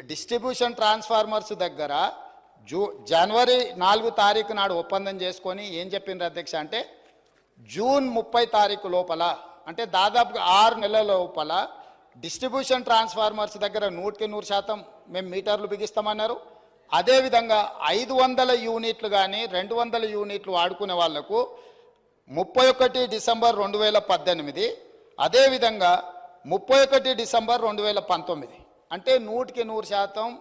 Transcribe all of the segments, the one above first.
Distribution transformers దగ్గర జనవరి 4 తారీఖు నాడు ఒప్పందం చేసుకొని ఏం చెప్పిండ్రు అధ్యక్ష అంటే జూన్ 30 తారీఖు లోపల అంటే దాదాపుగా 6 నెలల లోపల డిస్ట్రిబ్యూషన్ ట్రాన్స్ఫార్మర్స్ దగ్గర 100% మేము మీటర్లు బిగిస్తామన్నారు. అదేవిధంగా 500 యూనిట్లు కానీ 200 యూనిట్లు వాడుకునే వాళ్లకు 31 డిసెంబర్ 2018 అదేవిధంగా 31 డిసెంబర్ 2019 అంటే 100%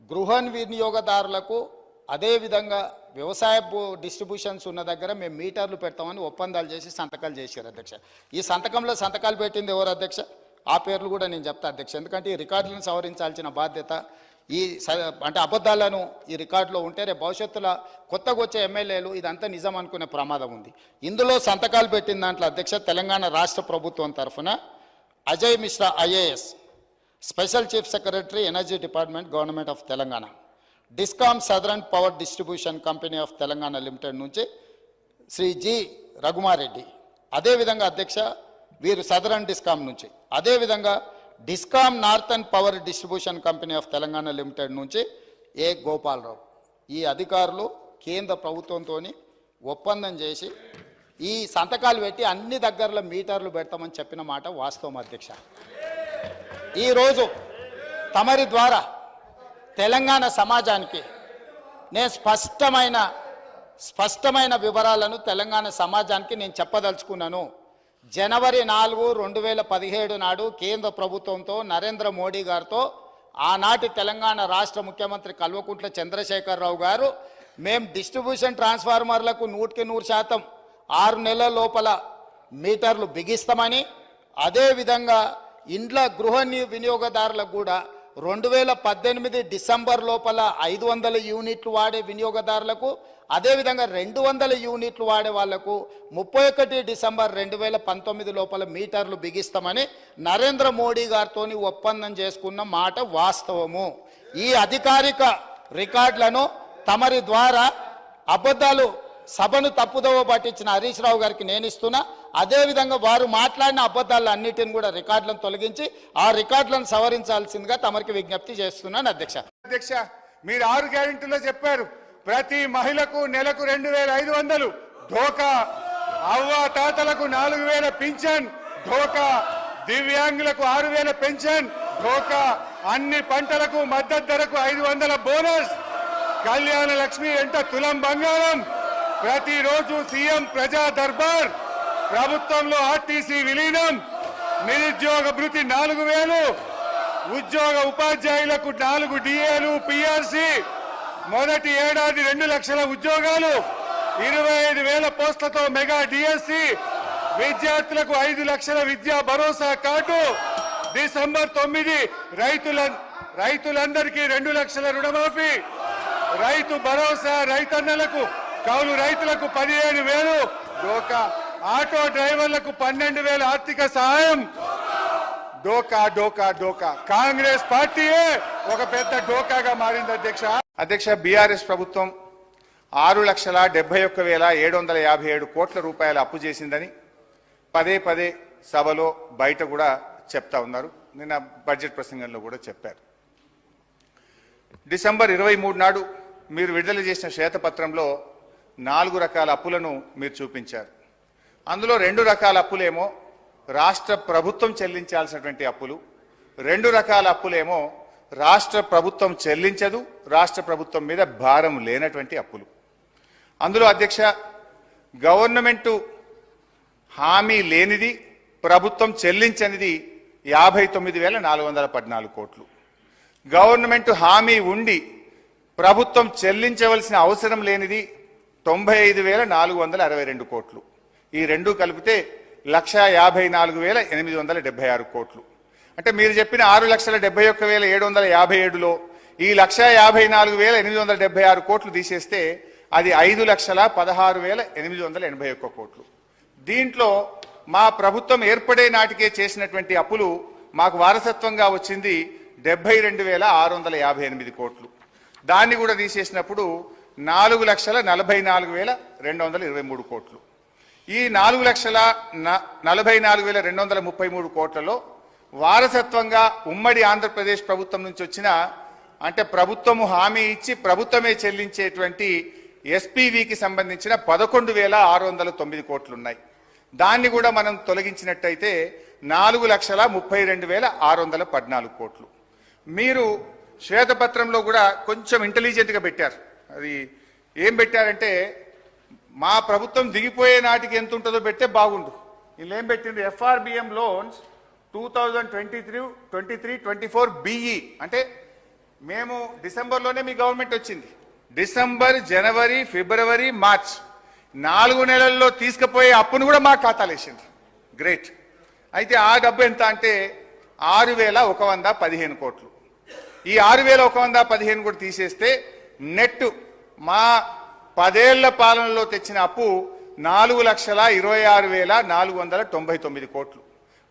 గృహ వినియోగదారులకు అదేవిధంగా వ్యవసాయ డిస్ట్రిబ్యూషన్స్ ఉన్న దగ్గర మేము మీటర్లు పెడతామని ఒప్పందాలు చేసి సంతకాలు చేశారు అధ్యక్ష. ఈ సంతకంలో సంతకాలు పెట్టింది ఎవరు అధ్యక్ష? ఆ పేర్లు కూడా నేను చెప్తా అధ్యక్ష, ఎందుకంటే ఈ రికార్డులను సవరించాల్సిన బాధ్యత ఈ అంటే అబద్ధాలను ఈ రికార్డులో ఉంటే రేపు భవిష్యత్తులో కొత్తగా వచ్చే ఎమ్మెల్యేలు ఇదంతా నిజం అనుకునే ప్రమాదం ఉంది. ఇందులో సంతకాలు పెట్టిన దాంట్లో అధ్యక్ష తెలంగాణ రాష్ట్ర ప్రభుత్వం తరఫున Ajay Mishra IAS, special chief secretary energy department government of Telangana, discom southern power distribution company of Telangana limited నుంచి శ్రీ జి రఘుమారెడ్డి, అదేవిధంగా అధ్యక్ష వీరు సదరన్ డిస్కామ్ నుంచి, అదేవిధంగా discom northern power distribution company of Telangana limited నుంచి ఏ గోపాలరావు. ఈ అధికారులు కేంద్ర ప్రభుత్వంతో ఒప్పందం చేసి ఈ సంతకాలు పెట్టి అన్ని దగ్గరలో మీటర్లు పెడతామని చెప్పిన మాట వాస్తవం అధ్యక్ష. ఈరోజు తమరి ద్వారా తెలంగాణ సమాజానికి నేను స్పష్టమైన వివరాలను తెలంగాణ సమాజానికి నేను చెప్పదలుచుకున్నాను. జనవరి 4, 2017 నాడు కేంద్ర ప్రభుత్వంతో నరేంద్ర మోడీ గారితో ఆనాటి తెలంగాణ రాష్ట్ర ముఖ్యమంత్రి కల్వకుంట్ల చంద్రశేఖరరావు గారు మేము డిస్ట్రిబ్యూషన్ ట్రాన్స్ఫార్మర్లకు 100% 6 నెలల లోపల మీటర్లు బిగిస్తామని, అదేవిధంగా ఇండ్ల గృహ వినియోగదారులకు కూడా 2018 డిసెంబర్ లోపల 500 యూనిట్లు వాడే వినియోగదారులకు, అదేవిధంగా 200 యూనిట్లు వాడే వాళ్లకు 31 డిసెంబర్ 2019 లోపల మీటర్లు బిగిస్తామని నరేంద్ర మోడీ గారితో ఒప్పందం చేసుకున్న మాట వాస్తవము. ఈ అధికారిక రికార్డులను తమరి ద్వారా అబద్ధాలు సభను తప్పుదోవ పట్టించిన హరీష్ రావు గారికి నేను ఇస్తున్నా. అదేవిధంగా వారు మాట్లాడిన అబద్ధాలు అన్నిటిని కూడా రికార్డులను తొలగించి ఆ రికార్డులను సవరించాల్సిందిగా తమరికి విజ్ఞప్తి చేస్తున్నాను అధ్యక్ష. అధ్యక్ష, మీరు 6 గ్యారెంటీలో చెప్పారు ప్రతి మహిళకు నెలకు 2500 ధోకా, అవ్వ తాతలకు 4000 పింఛన్ ధోకా, దివ్యాంగులకు 6000 పెన్షన్ ధోకా, అన్ని పంటలకు మద్దతు ధరకు 500 బోనస్, కళ్యాణ లక్ష్మి ఎంట తులం బంగారం, ప్రతిరోజు సీఎం ప్రజా దర్బార్, ప్రభుత్వంలో ఆర్టీసీ విలీనం, నిరుద్యోగ భృతి 4000, ఉద్యోగ ఉపాధ్యాయులకు 4 డిఏలు పిఆర్సీ, మొదటి ఏడాది 2 లక్షల ఉద్యోగాలు, 25,000 పోస్టులతో మెగా డిఎస్సి, విద్యార్థులకు 5 లక్షల విద్యా భరోసా కార్డు, డిసెంబర్ 9 రైతులందరికీ 2 లక్షల రుణమాఫీ, రైతు భరోసా రైతన్నలకు, కౌలు రైతులకు 15,000 డోకా, ఆటో డ్రైవర్లకు 12,000 ఆర్థిక సహాయం. డోకా డోకా డోకా కాంగ్రెస్ పార్టీయే ఒక పెద్ద డోకాగా మారింది అధ్యక్ష. బీఆర్ఎస్ ప్రభుత్వం 6,71,757 కోట్ల రూపాయల అప్పు చేసిందని పదే సభలో బయట కూడా చెప్తా ఉన్నారు. నిన్న బడ్జెట్ ప్రసంగంలో కూడా చెప్పారు. డిసెంబర్ 23 నాడు మీరు విడుదల చేసిన శ్వేతపత్రంలో 4 రకాల అప్పులను మీరు చూపించారు. అందులో 2 రకాల అప్పులేమో రాష్ట్ర ప్రభుత్వం చెల్లించాల్సినటువంటి అప్పులు, 2 రకాల అప్పులేమో రాష్ట్ర ప్రభుత్వం చెల్లించదు, రాష్ట్ర ప్రభుత్వం మీద భారం లేనటువంటి అప్పులు. అందులో అధ్యక్ష గవర్నమెంటు హామీ లేనిది, ప్రభుత్వం చెల్లించనిది 59,414 కోట్లు, గవర్నమెంట్ హామీ ఉండి ప్రభుత్వం చెల్లించవలసిన అవసరం లేనిది 95,462 కోట్లు. ఈ రెండు కలిపితే 1,54,876 కోట్లు. అంటే మీరు చెప్పిన 6,71,757లో ఈ 1,54,876 కోట్లు తీసేస్తే అది 5,16,881 కోట్లు. దీంట్లో మా ప్రభుత్వం ఏర్పడే నాటికే చేసినటువంటి అప్పులు మాకు వారసత్వంగా వచ్చింది 72,658 కోట్లు. దాన్ని కూడా తీసేసినప్పుడు 4,44,223 కోట్లు. ఈ 4,44,233 కోట్లలో వారసత్వంగా ఉమ్మడి ఆంధ్రప్రదేశ్ ప్రభుత్వం నుంచి వచ్చిన అంటే ప్రభుత్వము హామీ ఇచ్చి ప్రభుత్వమే చెల్లించేటువంటి ఎస్పీవీకి సంబంధించిన 11,609 కోట్లు ఉన్నాయి. దాన్ని కూడా మనం తొలగించినట్టయితే 4,32,614 కోట్లు. మీరు శ్వేతపత్రంలో కూడా కొంచెం ఇంటెలిజెంట్గా పెట్టారు. అది ఏం పెట్టారంటే మా ప్రభుత్వం దిగిపోయే నాటికి ఎంత ఉంటుందో పెడితే బాగుండు. వీళ్ళు ఏం పెట్టిండ్రు, ఎఫ్ఆర్బిఎం లోన్స్ 2023-24 బిఈ అంటే మేము డిసెంబర్లోనే మీ గవర్నమెంట్ వచ్చింది. డిసెంబర్, జనవరి, ఫిబ్రవరి, మార్చ్ 4 నెలల్లో తీసుకుపోయే అప్పును కూడా మా ఖాతాలు వేసింది. గ్రేట్. అయితే ఆ డబ్బు ఎంత అంటే 6,115 కోట్లు. ఈ 6,115 కూడా తీసేస్తే నెట్ మా 10 ఏళ్ల పాలనలో తెచ్చిన అప్పు 4,26,499 కోట్లు.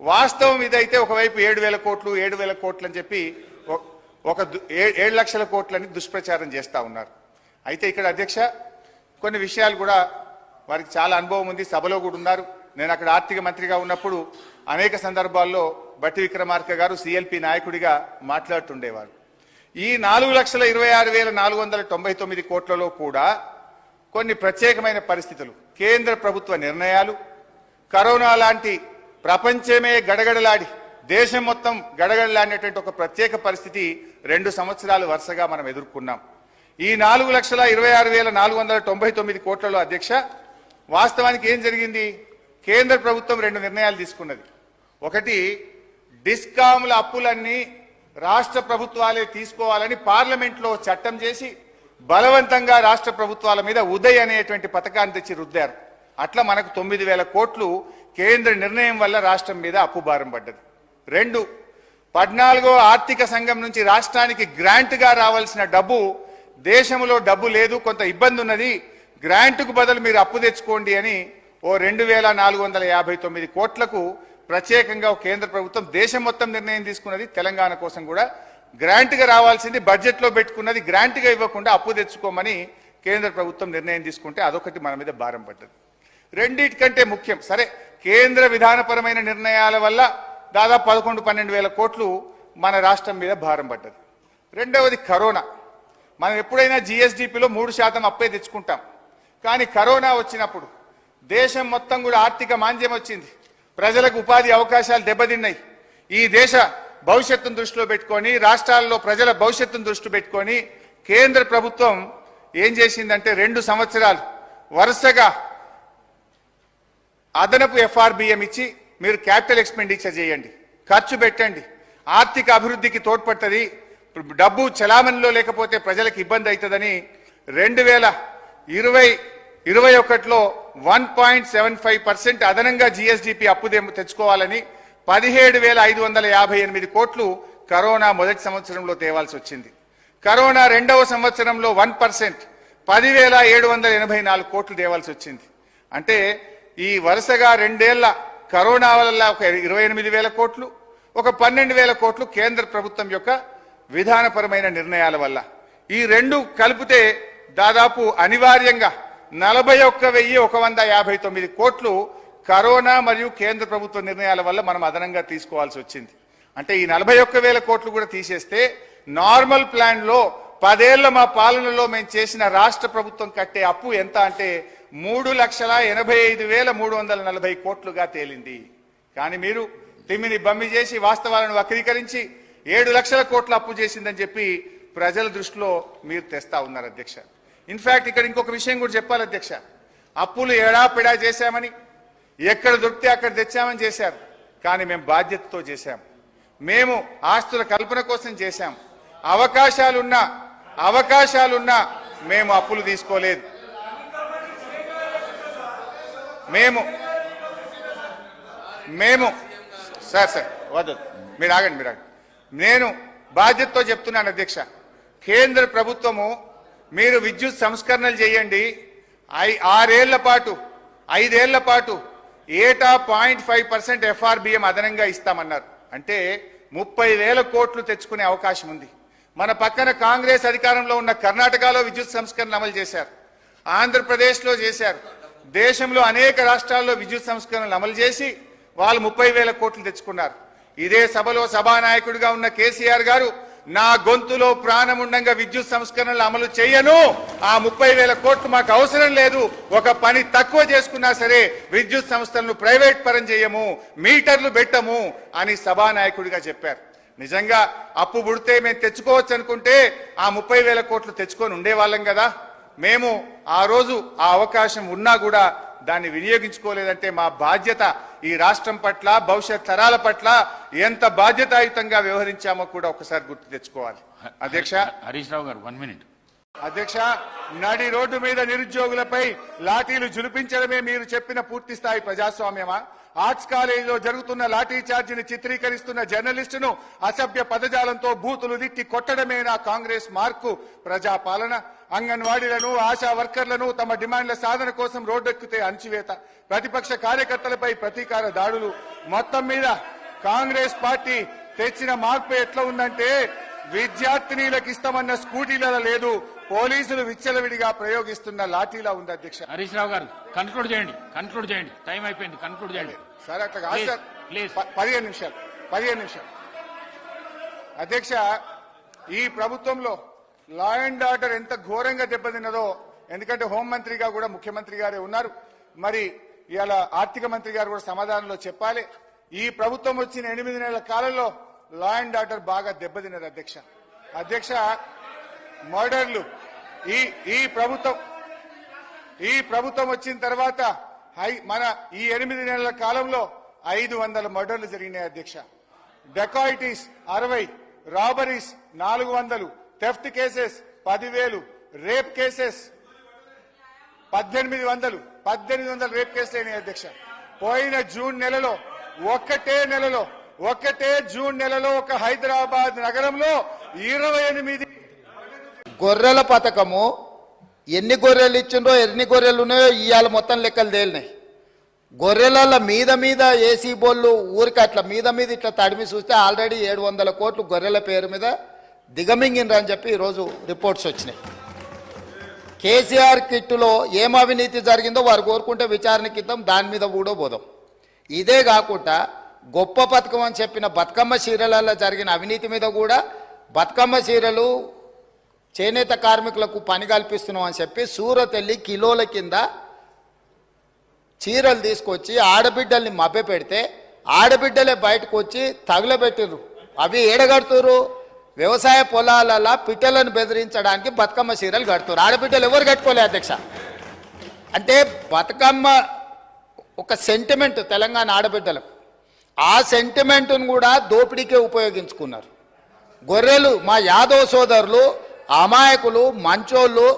వాస్తవం ఇదైతే ఒకవైపు 7,000 కోట్లు 7,000 కోట్లు అని చెప్పి ఒక 7 లక్షల కోట్లని దుష్ప్రచారం చేస్తూ ఉన్నారు. అయితే ఇక్కడ అధ్యక్ష కొన్ని విషయాలు కూడా వారికి చాలా అనుభవం ఉంది, సభలో కూడా ఉన్నారు. నేను అక్కడ ఆర్థిక మంత్రిగా ఉన్నప్పుడు అనేక సందర్భాల్లో బట్టి విక్రమార్క గారు సిఎల్పి నాయకుడిగా మాట్లాడుతుండేవారు. ఈ 4,26,499 కోట్లలో కూడా కొన్ని ప్రత్యేకమైన పరిస్థితులు, కేంద్ర ప్రభుత్వ నిర్ణయాలు, కరోనా లాంటి ప్రపంచమే గడగడలాడి దేశం మొత్తం గడగడలాడినటువంటి ఒక ప్రత్యేక పరిస్థితి 2 సంవత్సరాలు వరుసగా మనం ఎదుర్కొన్నాం. ఈ 4,26,499 కోట్లలో అధ్యక్ష వాస్తవానికి ఏం జరిగింది, కేంద్ర ప్రభుత్వం 2 నిర్ణయాలు తీసుకున్నది. ఒకటి, డిస్కామ్ల అప్పులన్నీ రాష్ట్ర ప్రభుత్వాలే తీసుకోవాలని పార్లమెంట్లో చట్టం చేసి బలవంతంగా రాష్ట్ర ప్రభుత్వాల మీద ఉదయ్ అనేటువంటి పథకాన్ని తెచ్చి రుద్దారు. అట్లా మనకు 9,000 కోట్లు కేంద్ర నిర్ణయం వల్ల రాష్ట్రం మీద అప్పు భారం పడ్డది. 2, 14వ ఆర్థిక సంఘం నుంచి రాష్ట్రానికి గ్రాంట్గా రావాల్సిన డబ్బు, దేశంలో డబ్బు లేదు, కొంత ఇబ్బంది ఉన్నది, గ్రాంట్కు బదులు మీరు అప్పు తెచ్చుకోండి అని ఓ 2,459 కోట్లకు ప్రత్యేకంగా కేంద్ర ప్రభుత్వం దేశం మొత్తం నిర్ణయం తీసుకున్నది. తెలంగాణ కోసం కూడా గ్రాంట్గా రావాల్సింది బడ్జెట్లో పెట్టుకున్నది, గ్రాంట్గా ఇవ్వకుండా అప్పు తెచ్చుకోమని కేంద్ర ప్రభుత్వం నిర్ణయం తీసుకుంటే అదొకటి మన మీద భారం పడ్డది. రెండిటికంటే ముఖ్యం, సరే కేంద్ర విధానపరమైన నిర్ణయాల వల్ల దాదాపు 11-12 కోట్లు మన రాష్ట్రం మీద భారం పడ్డది. రెండవది కరోనా. మనం ఎప్పుడైనా జిఎస్డిపిలో 3% అప్పే తెచ్చుకుంటాం, కానీ కరోనా వచ్చినప్పుడు దేశం మొత్తం కూడా ఆర్థిక మాంద్యం వచ్చింది, ప్రజలకు ఉపాధి అవకాశాలు దెబ్బతిన్నాయి. ఈ దేశ భవిష్యత్తును దృష్టిలో పెట్టుకొని, రాష్ట్రాల్లో ప్రజల భవిష్యత్తును దృష్టి పెట్టుకొని కేంద్ర ప్రభుత్వం ఏం చేసిందంటే 2 సంవత్సరాలు వరుసగా అదనపు ఎఫ్ఆర్బిఎం ఇచ్చి మీరు క్యాపిటల్ ఎక్స్పెండిచర్ చేయండి, ఖర్చు పెట్టండి, ఆర్థిక అభివృద్ధికి తోడ్పడుతుంది, డబ్బు చలామణిలో లేకపోతే ప్రజలకు ఇబ్బంది అవుతుందని 2020-21లో 1.75% అదనంగా జిఎస్డిపి అప్పు తెచ్చుకోవాలని 17,558 కోట్లు కరోనా మొదటి సంవత్సరంలో తేవాల్సి వచ్చింది. కరోనా రెండవ సంవత్సరంలో 1% 10,784 కోట్లు తేవాల్సి వచ్చింది. అంటే ఈ వరుసగా 2 ఏళ్ల కరోనా వల్ల ఒక 28,000 కోట్లు, ఒక 12,000 కోట్లు కేంద్ర ప్రభుత్వం యొక్క విధానపరమైన నిర్ణయాల వల్ల. ఈ 2 కలిపితే దాదాపు అనివార్యంగా 41,159 కోట్లు కరోనా మరియు కేంద్ర ప్రభుత్వ నిర్ణయాల వల్ల మనం అదనంగా తీసుకోవాల్సి వచ్చింది. అంటే ఈ 41,000 కోట్లు కూడా తీసేస్తే నార్మల్ ప్లాన్ లో 10 ఏళ్ల మా పాలనలో మేము చేసిన రాష్ట్ర ప్రభుత్వం కట్టే అప్పు ఎంత అంటే 3,85,340 కోట్లుగా తేలింది. కానీ మీరు తిమ్మిని బమ్మి చేసి వాస్తవాలను వక్రీకరించి 7 లక్షల కోట్ల అప్పు చేసిందని చెప్పి ప్రజల దృష్టిలో మీరు తెస్తా ఉన్నారు అధ్యక్ష. ఇన్ఫాక్ట్ ఇక్కడ ఇంకొక విషయం కూడా చెప్పాలి అధ్యక్ష, అప్పులు ఎడాపెడా చేశామని, ఎక్కడ దొరికితే అక్కడ తెచ్చామని చేశారు, కానీ మేము బాధ్యతతో చేశాం. మేము ఆస్తుల కల్పన కోసం చేశాం. అవకాశాలున్నా మేము అప్పులు తీసుకోలేదు. మేము సార్ వద్దు, మీరు ఆగండి. నేను బాధ్యతతో చెప్తున్నాను అధ్యక్ష, కేంద్ర ప్రభుత్వము మీరు విద్యుత్ సంస్కరణలు చేయండి, 5 ఏళ్ల పాటు ఏటా 0.5% ఎఫ్ఆర్బిఎం అదనంగా ఇస్తామన్నారు. అంటే 30,000 కోట్లు తెచ్చుకునే అవకాశం ఉంది. మన పక్కన కాంగ్రెస్ అధికారంలో ఉన్న కర్ణాటకలో విద్యుత్ సంస్కరణలు అమలు చేశారు, ఆంధ్రప్రదేశ్లో చేశారు, దేశంలో అనేక రాష్ట్రాల్లో విద్యుత్ సంస్కరణలు అమలు చేసి వాళ్ళు 30,000 కోట్లు తెచ్చుకున్నారు. ఇదే సభలో సభానాయకుడిగా ఉన్న కేసీఆర్ గారు నా గొంతులో ప్రాణముండంగా విద్యుత్ సంస్కరణలు అమలు చేయను, ఆ 30,000 కోట్లు మాకు అవసరం లేదు, ఒక పని తక్కువ చేసుకున్నా సరే విద్యుత్ సంస్థలను ప్రైవేట్ పరం చేయము, మీటర్లు పెట్టము అని సభానాయకుడిగా చెప్పారు. నిజంగా అప్పు పుడితే మేము తెచ్చుకోవచ్చు అనుకుంటే ఆ 30,000 కోట్లు తెచ్చుకొని ఉండేవాళ్ళం కదా. మేము ఆ రోజు ఆ అవకాశం ఉన్నా కూడా దాన్ని వినియోగించుకోలేదంటే మా బాధ్యత ఈ రాష్ట్రం పట్ల, భవిష్యత్ తరాల పట్ల ఎంత బాధ్యతాయుతంగా వ్యవహరించామో కూడా ఒకసారి గుర్తు తెచ్చుకోవాలి. అధ్యక్ష, హరీష్ రావు గారు 1 minute. అధ్యక్ష, నడి రోడ్డు మీద నిరుద్యోగులపై లాఠీలు జులిపించడమే మీరు చెప్పిన పూర్తి స్థాయి ప్రజాస్వామ్యమా? ఆర్ట్స్ కాలేజీలో జరుగుతున్న లాఠీ చార్జిని చిత్రీకరిస్తున్న జర్నలిస్టును అసభ్య పదజాలంతో బూతులు తిట్టి కొట్టడమేనా కాంగ్రెస్ మార్కు ప్రజాపాలన? అంగన్వాడీలను, ఆశా వర్కర్లను తమ డిమాండ్ల సాధన కోసం రోడ్డెక్కితే అణచివేత, ప్రతిపక్ష కార్యకర్తలపై ప్రతీకార దాడులు, మొత్తం మీద కాంగ్రెస్ పార్టీ తెచ్చిన మార్పు ఎట్లా ఉందంటే విద్యార్థినీలకు ఇస్తామన్న స్కూటీలలో లేదు, పోలీసులు విచ్చలవిడిగా ప్రయోగిస్తున్న లాఠీలా ఉంది. అధ్యక్ష, హరీష్ రావు గారు కన్క్లూడ్ చేయండి, టైం అయిపోయింది, కన్క్లూడ్ చేయండి సార్. అట్లా కాదు సార్, ప్లీజ్. 15 నిమిషాలు. అధ్యక్ష, ఈ ప్రభుత్వంలో లా అండ్ ఆర్డర్ ఎంత ఘోరంగా దెబ్బతిన్నదో, ఎందుకంటే హోంమంత్రిగా కూడా ముఖ్యమంత్రి గారే ఉన్నారు, మరి ఇవాళ ఆర్థిక మంత్రి గారు కూడా సమాధానంలో చెప్పాలి. ఈ ప్రభుత్వం వచ్చిన 8 నెలల కాలంలో లా అండ్ ఆర్డర్ బాగా దెబ్బతిన్నది. అధ్యక్ష, మర్డర్లు ఈ ప్రభుత్వం వచ్చిన తర్వాత మన ఈ 8 నెలల కాలంలో 500 మర్డర్లు జరిగినాయి. అధ్యక్ష, dacoities 60, robberies 400, theft cases 10,000, rape cases 1800 rape కేసులు అయినాయి. అధ్యక్ష, పోయిన జూన్ నెలలో ఒక్కటే జూన్ నెలలో ఒక హైదరాబాద్ నగరంలో 28 గొర్రెల పథకము ఎన్ని గొర్రెలు ఇచ్చిండ్రో, ఎన్ని గొర్రెలు ఉన్నాయో ఇవాళ మొత్తం లెక్కలు తేలినాయి. గొర్రెల మీద ఏసీ బోళ్ళు ఊరికి అట్లా మీద ఇట్లా తడిమి చూస్తే ఆల్రెడీ 700 కోట్లు గొర్రెల పేరు మీద దిగమింగినరని చెప్పి ఈరోజు రిపోర్ట్స్ వచ్చినాయి. కేసీఆర్ కిట్టులో ఏం అవినీతి జరిగిందో వారు కోరుకుంటే విచారణకి ఇద్దాం, దాని మీద కూడా పోదాం. ఇదే కాకుండా గొప్ప పథకం అని చెప్పిన బతుకమ్మ చీరలలో జరిగిన అవినీతి మీద కూడా బతుకమ్మ చీరలు చేనేత కార్మికులకు పని కల్పిస్తున్నాం అని చెప్పి సూరత్ వెళ్ళి కిలోల కింద చీరలు తీసుకొచ్చి ఆడబిడ్డల్ని మభ్యపెడితే ఆడబిడ్డలే బయటకు వచ్చి తగులబెట్టిర్రు. అవి ఏడగడుతురు? వ్యవసాయ పొలాలలో పిట్టలను బెదిరించడానికి బతుకమ్మ చీరలు కడుతున్నారు. ఆడబిడ్డలు ఎవరు కట్టుకోలే. అధ్యక్ష, అంటే బతుకమ్మ ఒక సెంటిమెంట్ తెలంగాణ ఆడబిడ్డలకు, ఆ సెంటిమెంట్ను కూడా దోపిడీకే ఉపయోగించుకున్నారు. గొర్రెలు మా యాదవ్ సోదరులు అమాయకులు, మంచోళ్ళు,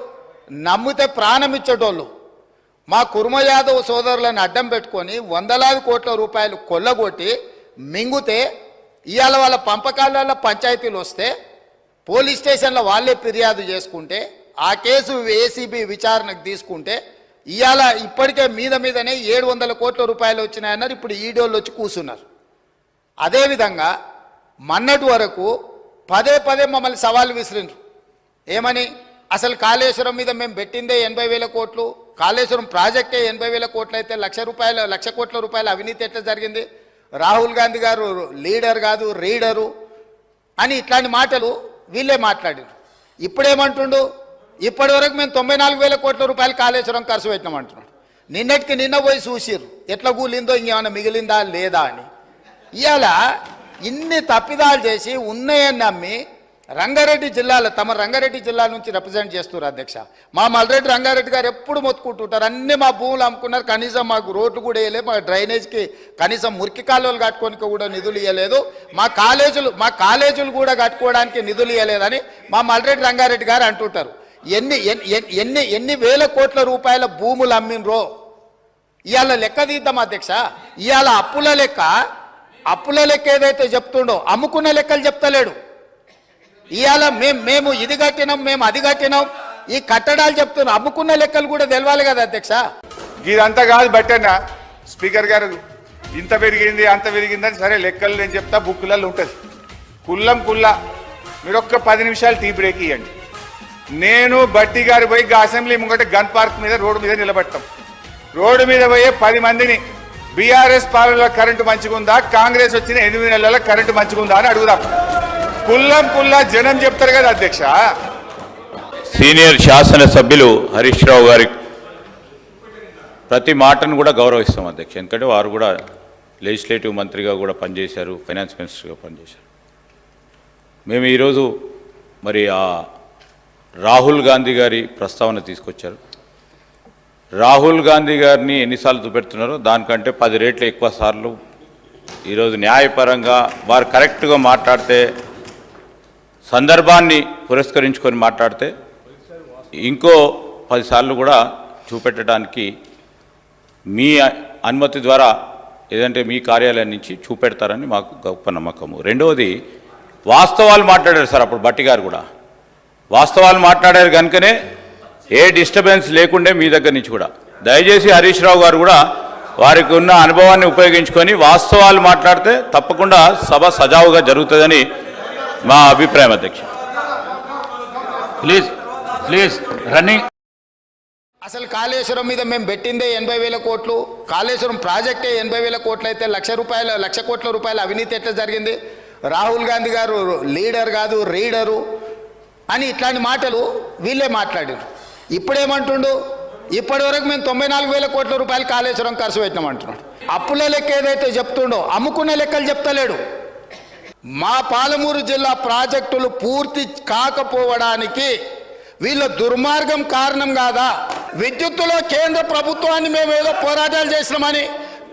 నమ్మితే ప్రాణం ఇచ్చేటోళ్ళు. మా కుర్మ యాదవ్ సోదరులను అడ్డం పెట్టుకొని 100,000 కోట్ల రూపాయలు కొల్లగొట్టి మింగుతే ఇవాళ వాళ్ళ పంపకాలలో పంచాయతీలు వస్తే పోలీస్ స్టేషన్లో వాళ్ళే ఫిర్యాదు చేసుకుంటే ఆ కేసు ఏసీబీ విచారణకు తీసుకుంటే ఇవాళ ఇప్పటికే మీదనే 700 కోట్ల రూపాయలు వచ్చినాయన్నారు. ఇప్పుడు ఈడోళ్ళు వచ్చి కూర్చున్నారు. అదేవిధంగా మొన్నటి వరకు పదే మమ్మల్ని సవాల్ విసిరిండ్రు. ఏమని? అసలు కాళేశ్వరం మీద మేము పెట్టిందే 80,000 కోట్లు, కాళేశ్వరం ప్రాజెక్టే 80,000 కోట్లు అయితే 1,00,000 కోట్ల రూపాయల అవినీతి ఎట్లా జరిగింది? రాహుల్ గాంధీ గారు లీడర్ కాదు రీడరు అని ఇట్లాంటి మాటలు వీళ్ళే మాట్లాడారు. ఇప్పుడేమంటుండు? ఇప్పటి వరకు మేము 94,000 కోట్ల రూపాయలు కాళేశ్వరం ఖర్చు పెట్టినామంటున్నాడు. నిన్నటికి నిన్న పోయి చూసిర్రు ఎట్లా కూలిందో, ఇంకేమైనా మిగిలిందా లేదా అని. ఇవాళ ఇన్ని తప్పిదాలు చేసి ఉన్నాయని నమ్మి రంగారెడ్డి జిల్లాలో తమ రంగారెడ్డి జిల్లా నుంచి రిప్రజెంట్ చేస్తున్నారు. అధ్యక్ష, మా మల్రెడ్డి రంగారెడ్డి గారు ఎప్పుడు మొత్తుకుంటుంటారు, అన్ని మా భూములు అమ్ముకున్నారు, కనీసం మాకు రోడ్లు కూడా వేయలేదు, మా డ్రైనేజ్కి కనీసం మురికి కాలువలు కట్టుకోనికి కూడా నిధులు ఇవ్వలేదు, మా కాలేజీలు కూడా కట్టుకోవడానికి నిధులు ఇవ్వలేదని మా మల్రెడ్డి రంగారెడ్డి గారు అంటుంటారు. ఎన్ని వేల కోట్ల రూపాయల భూములు అమ్మినరో ఇవాళ లెక్క తీద్దాం. అధ్యక్ష, ఇవాళ అప్పుల లెక్క ఏదైతే చెప్తుండో అమ్ముకున్న లెక్కలు చెప్తలేడు. ఇవాళ మేము ఇది కట్టినాం, మేము అది కట్టినాం, ఈ కట్టడాలు చెప్తున్నాం, అమ్ముకున్న లెక్కలు కూడా తెలవాలి కదా. అధ్యక్ష, ఇదంతా కాదు బట్టన్నా స్పీకర్ గారు, ఇంత పెరిగింది అంత పెరిగిందని సరే లెక్కలు నేను చెప్తా, బుక్కులలో ఉంటుంది కుల్లా. మీరు ఒక్క 10 నిమిషాలు టీ బ్రేక్ ఇవ్వండి. నేను బట్టి గారు పోయి అసెంబ్లీ ముంగట గన్ పార్క్ మీద రోడ్డు మీద నిలబెట్టాం. రోడ్డు మీద పోయే 10 మందిని బీఆర్ఎస్ పాలనలో కరెంటు మంచిగుందా, కాంగ్రెస్ వచ్చిన 8 నెలల కరెంటు మంచిగుందా అని అడుగుదాం. కుల్లం కుల్లా జనం చెప్తారు కదా అధ్యక్ష. సీనియర్ శాసనసభ్యులు హరీష్ రావు గారి ప్రతి మాటను కూడా గౌరవిస్తాం అధ్యక్ష. ఎందుకంటే వారు కూడా లెజిస్లేటివ్ మంత్రిగా కూడా పనిచేశారు, ఫైనాన్స్ మినిస్టర్గా పనిచేశారు. మేము ఈరోజు మరి ఆ రాహుల్ గాంధీ గారి ప్రస్తావన తీసుకొచ్చారు. రాహుల్ గాంధీ గారిని ఎన్నిసార్లు చూపెడుతున్నారో దానికంటే 10 రెట్లు ఎక్కువ సార్లు ఈరోజు న్యాయపరంగా వారు కరెక్ట్గా మాట్లాడితే, సందర్భాన్ని పురస్కరించుకొని మాట్లాడితే ఇంకో 10 సార్లు కూడా చూపెట్టడానికి మీ అనుమతి ద్వారా ఏదంటే మీ కార్యాలయం నుంచి చూపెడతారని మాకు గొప్ప నమ్మకము. రెండవది, వాస్తవాలు మాట్లాడారు సార్. అప్పుడు భట్టి గారు కూడా వాస్తవాలు మాట్లాడారు కనుకనే ఏ డిస్టర్బెన్స్ లేకుండే మీ దగ్గర నుంచి కూడా. దయచేసి హరీష్ రావు గారు కూడా వారికి ఉన్న అనుభవాన్ని ఉపయోగించుకొని వాస్తవాలు మాట్లాడితే తప్పకుండా సభ సజావుగా జరుగుతుందని మా అభిప్రాయం అధ్యక్ష. Please please running. అసలు కాళేశ్వరం మీద మేము పెట్టిందే 80,000 కోట్లు. కాళేశ్వరం ప్రాజెక్టే 80,000 కోట్లు అయితే 1,00,000 కోట్ల రూపాయల అవినీతి ఎట్లా జరిగింది? రాహుల్ గాంధీ గారు లీడర్ కాదు రీడరు అని ఇట్లాంటి మాటలు వీళ్ళే మాట్లాడారు. ఇప్పుడేమంటుండు? ఇప్పటి వరకు మేము 94,000 కోట్ల రూపాయలు కాళేశ్వరం ఖర్చు పెట్టినామంటున్నాడు. అప్పుల లెక్క ఏదైతే చెప్తుండో అమ్ముకునే లెక్కలు చెప్తలేడు. మా పాలమూరు జిల్లా ప్రాజెక్టులు పూర్తి కాకపోవడానికి వీళ్ళ దుర్మార్గం కారణం కాదా? విద్యుత్తులో కేంద్ర ప్రభుత్వాన్ని మేము ఏదో పోరాటాలు చేసినామని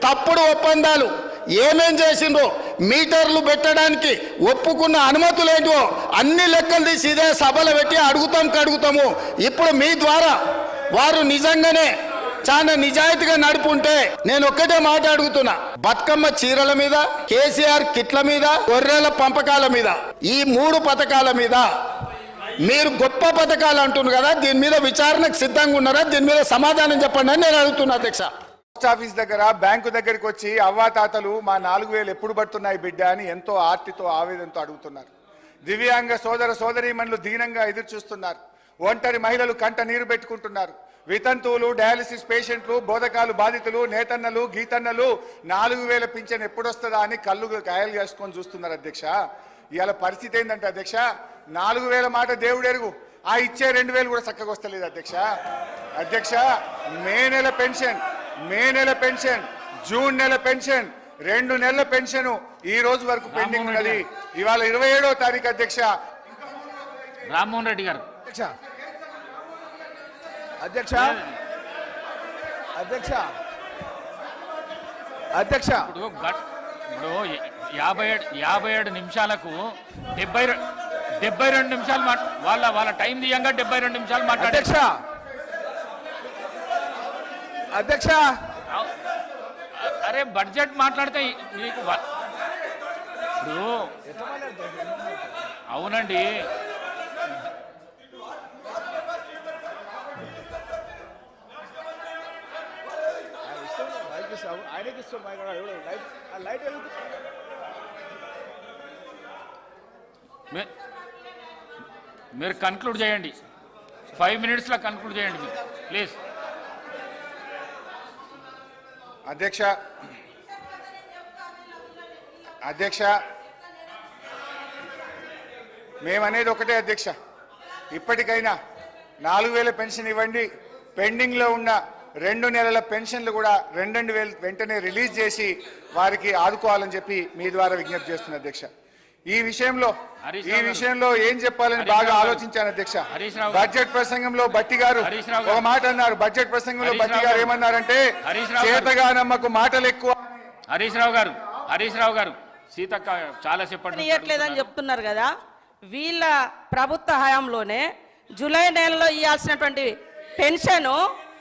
తప్పుడు ఒప్పందాలు ఏమేం చేసిండ్రో, మీటర్లు పెట్టడానికి ఒప్పుకున్న అనుమతులు ఏంటో అన్ని లెక్కలు తీసి ఇదే సభలు పెట్టి అడుగుతాము. ఇప్పుడు మీ ద్వారా వారు నిజంగానే చాలా నిజాయితీగా నడుపుంటే నేను ఒక్కటే మాట అడుగుతున్నా. బతుకమ్మ చీరల మీద, కేసీఆర్ కిట్ల మీద, గొర్రెల పంపకాల మీద, ఈ 3 పథకాల మీద మీరు గొప్ప పథకాలు అంటున్నారు కదా, దీని మీద విచారణకు సిద్ధంగా ఉన్నారా? దీని మీద సమాధానం చెప్పండి అని నేను అడుగుతున్నా అధ్యక్ష. పోస్ట్ ఆఫీస్ దగ్గర, బ్యాంకు దగ్గరికి వచ్చి అవ్వాతాతలు మా 4,000 ఎప్పుడు పడుతున్నాయి బిడ్డ అని ఎంతో ఆర్తితో ఆవేదనతో అడుగుతున్నారు. దివ్యాంగ సోదర సోదరీమణులు దీనంగా ఎదురు చూస్తున్నారు. ఒంటరి మహిళలు కంట నీరు పెట్టుకుంటున్నారు. వితంతువులు, డయాలిసిస్ పేషెంట్లు, బోధకాలు బాధితులు, నేతన్నలు, గీతన్నలు 4,000 పింఛన్ ఎప్పుడొస్తుందా అని కళ్ళు కాయలు చేసుకొని చూస్తున్నారు అధ్యక్ష. ఇవాళ పరిస్థితి ఏంటంటే అధ్యక్ష, 4,000 మాట దేవుడు ఎరుగు, ఆ ఇచ్చే 2,000 కూడా చక్కగా వస్తలేదు అధ్యక్ష. మే నెల పెన్షన్, జూన్ నెల పెన్షన్, 2 నెలల పెన్షన్ ఈ రోజు వరకు పెండింగ్ ఉన్నది. ఇవాళ 27వ తారీఖు అధ్యక్ష. రామ్మోహన్ రెడ్డి గారు. అధ్యక్ష ఇప్పుడు 57 నిమిషాలకు 72 నిమిషాలు వాళ్ళ టైం దియంగా 72 నిమిషాలు మాట్లాడారు అధ్యక్ష. అరే బడ్జెట్ మాట్లాడితే మీకు ఇప్పుడు అవునండి. మీరు కన్క్లూడ్ చేయండి, 5 minutesలో కన్క్లూడ్ చేయండి మీరు ప్లీజ్. అధ్యక్ష మేమనేది ఒకటే అధ్యక్ష, ఇప్పటికైనా 4,000 పెన్షన్ ఇవ్వండి. పెండింగ్లో ఉన్న 2 నెలల పెన్షన్లు కూడా 2,000 వెంటనే రిలీజ్ చేసి వారికి ఆదుకోవాలని చెప్పి మీ ద్వారా విజ్ఞప్తి చేస్తున్నా అధ్యక్ష. ఈ విషయంలో ఏం చెప్పాలని బాగా ఆలోచించాను అధ్యక్ష. బడ్జెట్ ప్రసంగంలో బట్టి గారు ఒక మాట అన్నారు. బడ్జెట్ ప్రసంగంలో బట్టి గారు ఏమన్నారంటే, చేతగానమ్మకు మాటలు ఎక్కువ. హరీష్ రావు గారు సీతక్క చాలా చెప్పట్లేదని చెప్తున్నారు కదా. వీళ్ళ ప్రభుత్వ హయాంలోనే జూలై నెలలో ఇవ్వాల్సినటువంటి పెన్షన్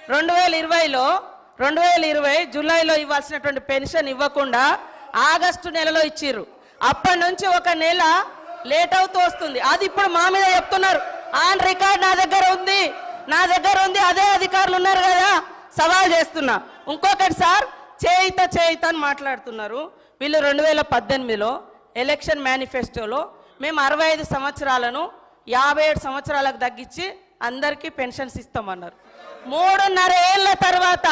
2020 జూలైలో ఇవ్వాల్సినటువంటి పెన్షన్ ఇవ్వకుండా ఆగస్టు నెలలో ఇచ్చిర్రు. అప్పటి నుంచి 1 నెల లేట్ అవుతూ వస్తుంది. అది ఇప్పుడు మా మీద చెప్తున్నారు. ఆన్ రికార్డ్ నా దగ్గర ఉంది. అదే అధికారులు ఉన్నారు కదా, సవాల్ చేస్తున్నా. ఇంకొకటి సార్, చేయిత అని మాట్లాడుతున్నారు. వీళ్ళు 2018లో ఎలక్షన్ మేనిఫెస్టోలో మేము 65 సంవత్సరాలను 57 సంవత్సరాలకు తగ్గించి అందరికీ పెన్షన్స్ ఇస్తామన్నారు. 3.5 ఏళ్ల తర్వాత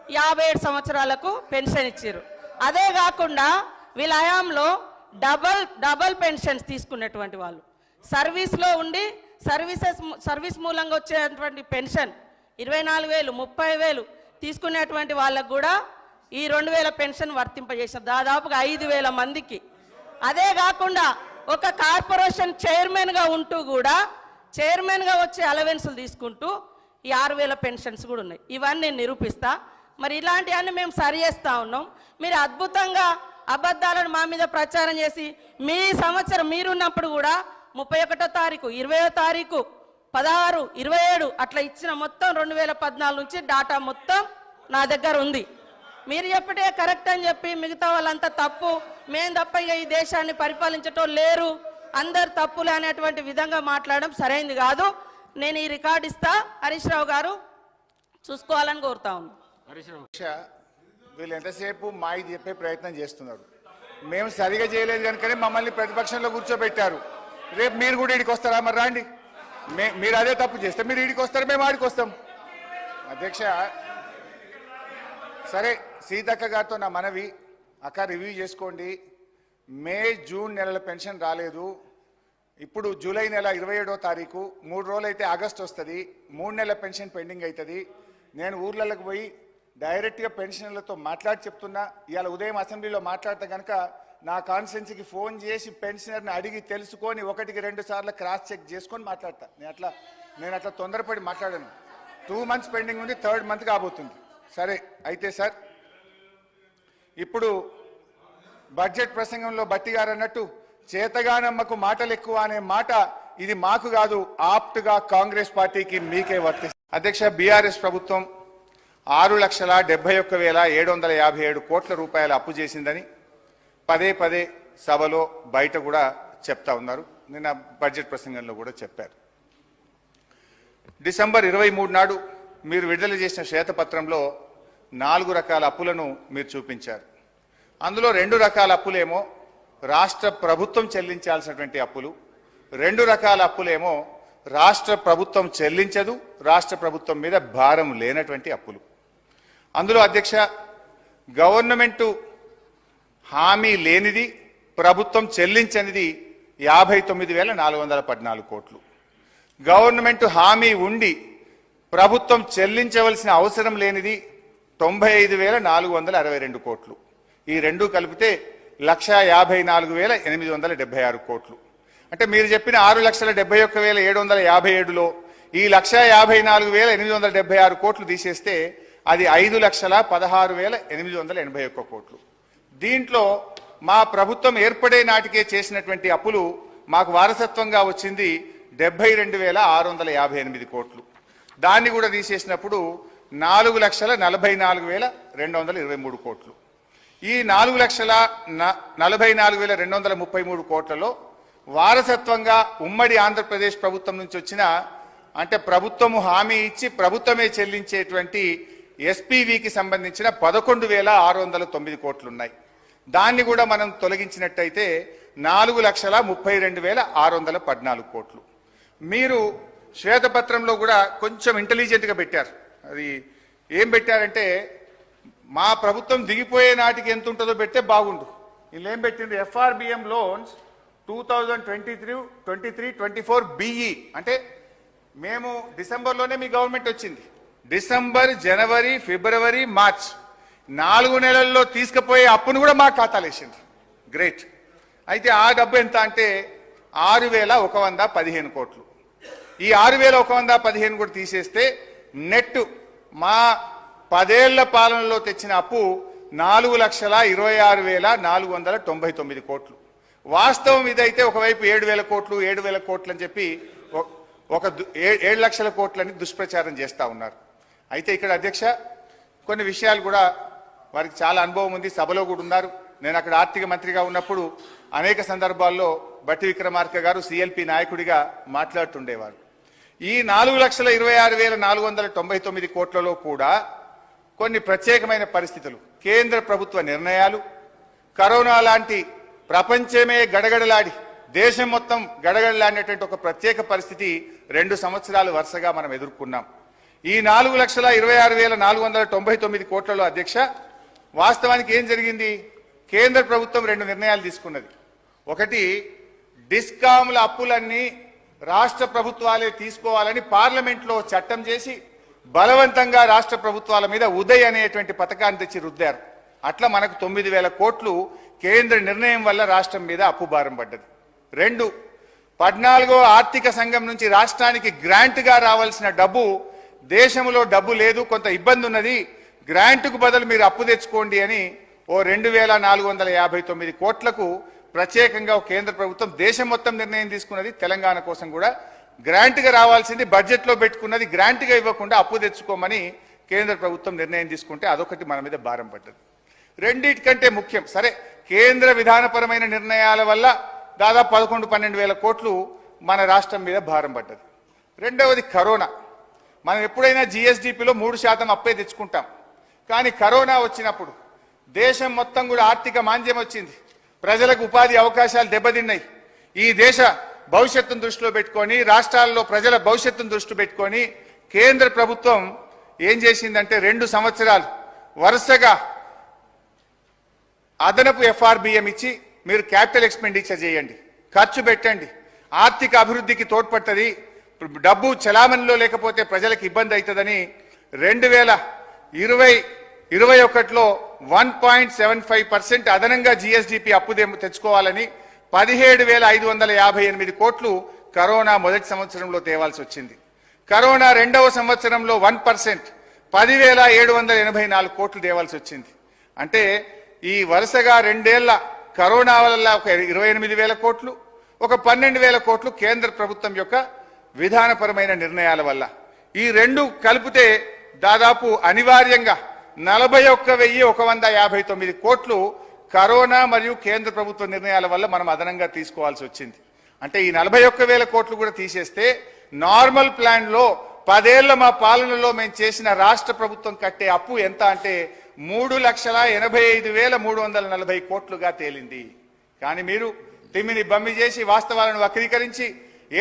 57 సంవత్సరాలకు పెన్షన్ ఇచ్చారు. అదే కాకుండా వీళ్ళ హయాంలో డబల్ పెన్షన్స్ తీసుకునేటువంటి వాళ్ళు, సర్వీస్లో ఉండి సర్వీస్ మూలంగా వచ్చేటువంటి పెన్షన్ 24,000 30,000 తీసుకునేటువంటి వాళ్ళకు కూడా ఈ 2,000 పెన్షన్ వర్తింపజేశారు దాదాపుగా 5,000 మందికి. అదే కాకుండా ఒక కార్పొరేషన్ చైర్మన్గా ఉంటూ కూడా చైర్మన్గా వచ్చే అలవెన్సులు తీసుకుంటూ ఈ 6,000 పెన్షన్స్ కూడా ఉన్నాయి. ఇవన్నీ నేను నిరూపిస్తా. మరి ఇలాంటివన్నీ మేము సరి చేస్తూ ఉన్నాం. మీరు అద్భుతంగా అబద్ధాలను మా మీద ప్రచారం చేసి మీ సంవత్సరం మీరున్నప్పుడు కూడా 31వ తారీఖు 20వ తారీఖు 16 27 అట్లా ఇచ్చిన మొత్తం 2014 నుంచి డాటా మొత్తం నా దగ్గర ఉంది. మీరు చెప్పటే కరెక్ట్ అని చెప్పి మిగతా వాళ్ళంతా తప్పు, మేము తప్ప ఇక ఈ దేశాన్ని పరిపాలించటం లేరు, అందరు తప్పులు అనేటువంటి విధంగా మాట్లాడడం సరైనది కాదు. నేను ఈ రికార్డు ఇస్తా, హరీష్ రావు గారు చూసుకోవాలని కోరుతా ఉన్నాను. వీళ్ళు ఎంతసేపు మాయి చెప్పే ప్రయత్నం చేస్తున్నారు. మేము సరిగా చేయలేదు కనుకనే మమ్మల్ని ప్రతిపక్షంలో కూర్చోబెట్టారు. రేపు మీరు కూడా ఈడికి వస్తారా? మరి రాండి, మీరు అదే తప్పు చేస్తే మీరు ఈడికి వస్తారు, మేము ఆడికి వస్తాం. అధ్యక్ష, సరే సీతక్క గారితో నా మనవి, అక్క రివ్యూ చేసుకోండి. మే జూన్ నెలల పెన్షన్ రాలేదు, ఇప్పుడు జూలై నెల 27వ తారీఖు, 3 రోజులు అయితే ఆగస్టు వస్తుంది, 3 నెలల పెన్షన్ పెండింగ్ అవుతుంది. నేను ఊర్లలోకి పోయి డైరెక్ట్గా పెన్షనర్లతో మాట్లాడి చెప్తున్నా. ఇవాళ ఉదయం అసెంబ్లీలో మాట్లాడితే కనుక నా కాన్స్టిట్యున్సీకి ఫోన్ చేసి పెన్షనర్ని అడిగి తెలుసుకొని 1కి 2 సార్లు క్రాస్ చెక్ చేసుకొని మాట్లాడతా. నేను అట్లా తొందరపడి మాట్లాడాను. 2 months పెండింగ్ ఉంది, 3rd month కాబోతుంది. సరే అయితే సార్, ఇప్పుడు బడ్జెట్ ప్రసంగంలో బట్టి గారు అన్నట్టు చేతగానమ్మకు మాటలు ఎక్కువ అనే మాట ఇది మాకు కాదు, ఆప్ట్గా కాంగ్రెస్ పార్టీకి మీకే వర్తిస్తుంది. అధ్యక్ష, బీఆర్ఎస్ ప్రభుత్వం 6,71,757 కోట్ల రూపాయల అప్పు చేసిందని పదే పదే సభలో బయట కూడా చెప్తా ఉన్నారు. నిన్న బడ్జెట్ ప్రసంగంలో కూడా చెప్పారు. డిసెంబర్ 23 నాడు మీరు విడుదల చేసిన శ్వేతపత్రంలో 4 రకాల అప్పులను మీరు చూపించారు. అందులో 2 రకాల అప్పులేమో రాష్ట్ర ప్రభుత్వం చెల్లించాల్సినటువంటి అప్పులు, 2 రకాల అప్పులేమో రాష్ట్ర ప్రభుత్వం చెల్లించదు, రాష్ట్ర ప్రభుత్వం మీద భారం లేనటువంటి అప్పులు. అందులో అధ్యక్ష, గవర్నమెంటు హామీ లేనిది, ప్రభుత్వం చెల్లించనిది 59,414 కోట్లు. గవర్నమెంట్ హామీ ఉండి ప్రభుత్వం చెల్లించవలసిన అవసరం లేనిది 95,462 కోట్లు. ఈ రెండు కలిపితే 1,54,876 కోట్లు. అంటే మీరు చెప్పిన 6,71,757లో ఈ 1,54,876 కోట్లు తీసేస్తే అది 5,16,881 కోట్లు. దీంట్లో మా ప్రభుత్వం ఏర్పడే నాటికే చేసినటువంటి అప్పులు మాకు వారసత్వంగా వచ్చింది 72,658 కోట్లు. దాన్ని కూడా తీసేసినప్పుడు 4,44,223 కోట్లు. ఈ 4,44,233 కోట్లలో వారసత్వంగా ఉమ్మడి ఆంధ్రప్రదేశ్ ప్రభుత్వం నుంచి వచ్చిన, అంటే ప్రభుత్వము హామీ ఇచ్చి ప్రభుత్వమే చెల్లించేటువంటి ఎస్పీవీకి సంబంధించిన 11,609 కోట్లు ఉన్నాయి. దాన్ని కూడా మనం తొలగించినట్టయితే 4,32,614 కోట్లు. మీరు శ్వేతపత్రంలో కూడా కొంచెం ఇంటెలిజెంట్గా పెట్టారు. అది ఏం పెట్టారంటే, మా ప్రభుత్వం దిగిపోయే నాటికి ఎంత ఉంటుందో పెడితే బాగుండు. వీళ్ళు ఏం పెట్టిండ్రు, ఎఫ్ఆర్బిఎం లోన్స్ 2023-24 బిఈ, అంటే మేము డిసెంబర్లోనే మీ గవర్నమెంట్ వచ్చింది, డిసెంబర్ జనవరి ఫిబ్రవరి మార్చ్ 4 నెలల్లో తీసుకుపోయే అప్పును కూడా మా ఖాతాలు వేసిండ్రు. గ్రేట్. అయితే ఆ డబ్బు ఎంత అంటే 6,115 కోట్లు. ఈ 6,115 కూడా తీసేస్తే నెట్ మా 10 ఏళ్ల పాలనలో తెచ్చిన అప్పు 4,26,499 కోట్లు. వాస్తవం ఇదైతే ఒకవైపు 7,000 కోట్లు 7,000 కోట్లు అని చెప్పి ఒక 7 లక్షల కోట్లని దుష్ప్రచారం చేస్తూ ఉన్నారు. అయితే ఇక్కడ అధ్యక్ష, కొన్ని విషయాలు కూడా వారికి చాలా అనుభవం ఉంది, సభలో కూడా ఉన్నారు. నేను అక్కడ ఆర్థిక మంత్రిగా ఉన్నప్పుడు అనేక సందర్భాల్లో బట్టి విక్రమార్క గారు సిఎల్పి నాయకుడిగా మాట్లాడుతుండేవారు. ఈ 4,26,499 కోట్లలో కూడా కొన్ని ప్రత్యేకమైన పరిస్థితులు, కేంద్ర ప్రభుత్వ నిర్ణయాలు, కరోనా లాంటి ప్రపంచమే గడగడలాడి దేశం మొత్తం గడగడలాడినటువంటి ఒక ప్రత్యేక పరిస్థితి 2 సంవత్సరాలు వరుసగా మనం ఎదుర్కొన్నాం. ఈ 4,26,499 కోట్లలో అధ్యక్ష, వాస్తవానికి ఏం జరిగింది, కేంద్ర ప్రభుత్వం 2 నిర్ణయాలు తీసుకున్నది. ఒకటి, డిస్కామ్ల అప్పులన్నీ రాష్ట్ర ప్రభుత్వాలే తీసుకోవాలని పార్లమెంట్లో చట్టం చేసి బలవంతంగా రాష్ట్ర ప్రభుత్వాల మీద ఉదయ్ అనేటువంటి పథకాన్ని తెచ్చి రుద్దారు. అట్లా మనకు 9,000 కోట్లు కేంద్ర నిర్ణయం వల్ల రాష్ట్రం మీద అప్పు భారం పడ్డది. 2, 14వ ఆర్థిక సంఘం నుంచి రాష్ట్రానికి గ్రాంట్గా రావాల్సిన డబ్బు, దేశంలో డబ్బు లేదు, కొంత ఇబ్బంది ఉన్నది, గ్రాంట్కు బదులు మీరు అప్పు తెచ్చుకోండి అని ఓ 2,459 కోట్లకు ప్రత్యేకంగా కేంద్ర ప్రభుత్వం దేశం మొత్తం నిర్ణయం తీసుకున్నది. తెలంగాణ కోసం కూడా గ్రాంట్గా రావాల్సింది బడ్జెట్లో పెట్టుకున్నది గ్రాంట్గా ఇవ్వకుండా అప్పు తెచ్చుకోమని కేంద్ర ప్రభుత్వం నిర్ణయం తీసుకుంటే అదొకటి మన మీద భారం పడ్డది. రెండిటికంటే ముఖ్యం, సరే కేంద్ర విధానపరమైన నిర్ణయాల వల్ల దాదాపు 11-12 కోట్లు మన రాష్ట్రం మీద భారం పడ్డది. రెండవది కరోనా. మనం ఎప్పుడైనా జిఎస్డిపిలో 3% అప్పే తెచ్చుకుంటాం. కానీ కరోనా వచ్చినప్పుడు దేశం మొత్తం కూడా ఆర్థిక మాంద్యం వచ్చింది, ప్రజలకు ఉపాధి అవకాశాలు దెబ్బతిన్నాయి. ఈ దేశ భవిష్యత్తును దృష్టిలో పెట్టుకొని, రాష్ట్రాల్లో ప్రజల భవిష్యత్తును దృష్టి పెట్టుకొని కేంద్ర ప్రభుత్వం ఏం చేసిందంటే 2 సంవత్సరాలు వరుసగా అదనపు ఎఫ్ఆర్బిఎం ఇచ్చి మీరు క్యాపిటల్ ఎక్స్పెండిచర్ చేయండి, ఖర్చు పెట్టండి, ఆర్థిక అభివృద్ధికి తోడ్పడుతుంది, డబ్బు చలామణిలో లేకపోతే ప్రజలకు ఇబ్బంది అవుతుందని 2020-21లో 1.75% అదనంగా జిఎస్డిపి అప్పు తెచ్చుకోవాలని 17,558 కోట్లు కరోనా మొదటి సంవత్సరంలో తేవాల్సి వచ్చింది. కరోనా రెండవ సంవత్సరంలో 1% 10,784 కోట్లు తేవాల్సి వచ్చింది. అంటే ఈ వరుసగా 2 ఏళ్ల కరోనా వల్ల ఒక 28,000 కోట్లు, ఒక 12,000 కోట్లు కేంద్ర ప్రభుత్వం యొక్క విధానపరమైన నిర్ణయాల వల్ల, ఈ 2 కలిపితే దాదాపు అనివార్యంగా 41,159 కోట్లు కరోనా మరియు కేంద్ర ప్రభుత్వ నిర్ణయాల వల్ల మనం అదనంగా తీసుకోవాల్సి వచ్చింది. అంటే ఈ 41,000 కోట్లు కూడా తీసేస్తే నార్మల్ ప్లాన్ లో 10 ఏళ్ల మా పాలనలో మేము చేసిన రాష్ట్ర ప్రభుత్వం కట్టే అప్పు ఎంత అంటే 3,85,340 కోట్లుగా తేలింది. కానీ మీరు తిమ్మిని బమ్మి చేసి వాస్తవాలను వక్రీకరించి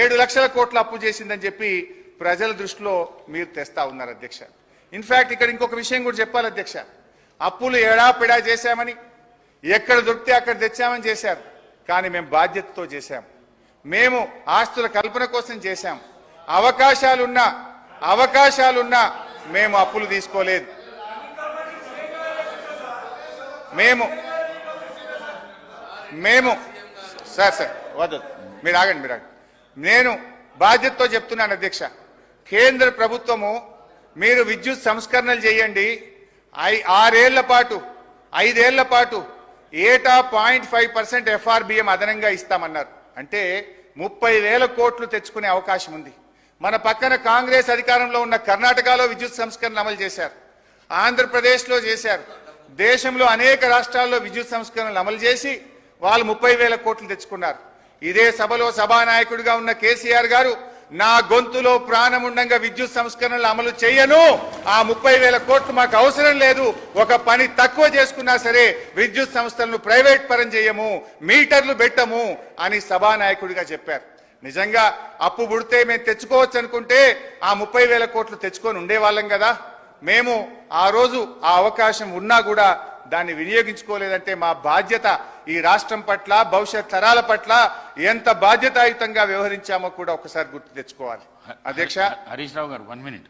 7 లక్షల కోట్ల అప్పు చేసిందని చెప్పి ప్రజల దృష్టిలో మీరు తెస్తా ఉన్నారు అధ్యక్ష. ఇన్ఫాక్ట్ ఇక్కడ ఇంకొక విషయం కూడా చెప్పాలి అధ్యక్ష, అప్పులు ఎడాపెడా చేశామని, ఎక్కడ దొరికితే అక్కడ తెచ్చామని చేశారు. కానీ మేము బాధ్యతతో చేశాం, మేము ఆస్తుల కల్పన కోసం చేశాం. అవకాశాలున్నా మేము అప్పులు తీసుకోలేదు. మేము సార్ వద్దు, మీరు ఆగండి. నేను బాధ్యతతో చెప్తున్నాను అధ్యక్ష, కేంద్ర ప్రభుత్వము మీరు విద్యుత్ సంస్కరణలు చేయండి, 5 ఏళ్ల పాటు ఏటా 0.5% ఎఫ్ఆర్బిఎం అదనంగా ఇస్తామన్నారు. అంటే 30,000 కోట్లు తెచ్చుకునే అవకాశం ఉంది. మన పక్కన కాంగ్రెస్ అధికారంలో ఉన్న కర్ణాటకలో విద్యుత్ సంస్కరణలు అమలు చేశారు, ఆంధ్రప్రదేశ్లో చేశారు, దేశంలో అనేక రాష్ట్రాల్లో విద్యుత్ సంస్కరణలు అమలు చేసి వాళ్ళు 30,000 కోట్లు తెచ్చుకున్నారు. ఇదే సభలో సభానాయకుడిగా ఉన్న కేసీఆర్ గారు నా గొంతులో ప్రాణముండంగా విద్యుత్ సంస్కరణలు అమలు చేయను, ఆ 30,000 కోట్లు మాకు అవసరం లేదు, ఒక పని తక్కువ చేసుకున్నా సరే విద్యుత్ సంస్థలను ప్రైవేట్ పరం చేయము, మీటర్లు పెట్టము అని సభానాయకుడిగా చెప్పారు. నిజంగా అప్పు పుడితే మేము తెచ్చుకోవచ్చు అనుకుంటే ఆ 30,000 కోట్లు తెచ్చుకొని ఉండేవాళ్ళం కదా. మేము ఆ రోజు ఆ అవకాశం ఉన్నా కూడా దాన్ని వినియోగించుకోలేదంటే మా బాధ్యత ఈ రాష్ట్రం పట్ల, భవిష్యత్ తరాల పట్ల ఎంత బాధ్యతాయుతంగా వ్యవహరించామో కూడా ఒకసారి గుర్తు తెచ్చుకోవాలి. అధ్యక్ష, హరీష్ రావు గారు 1 minute.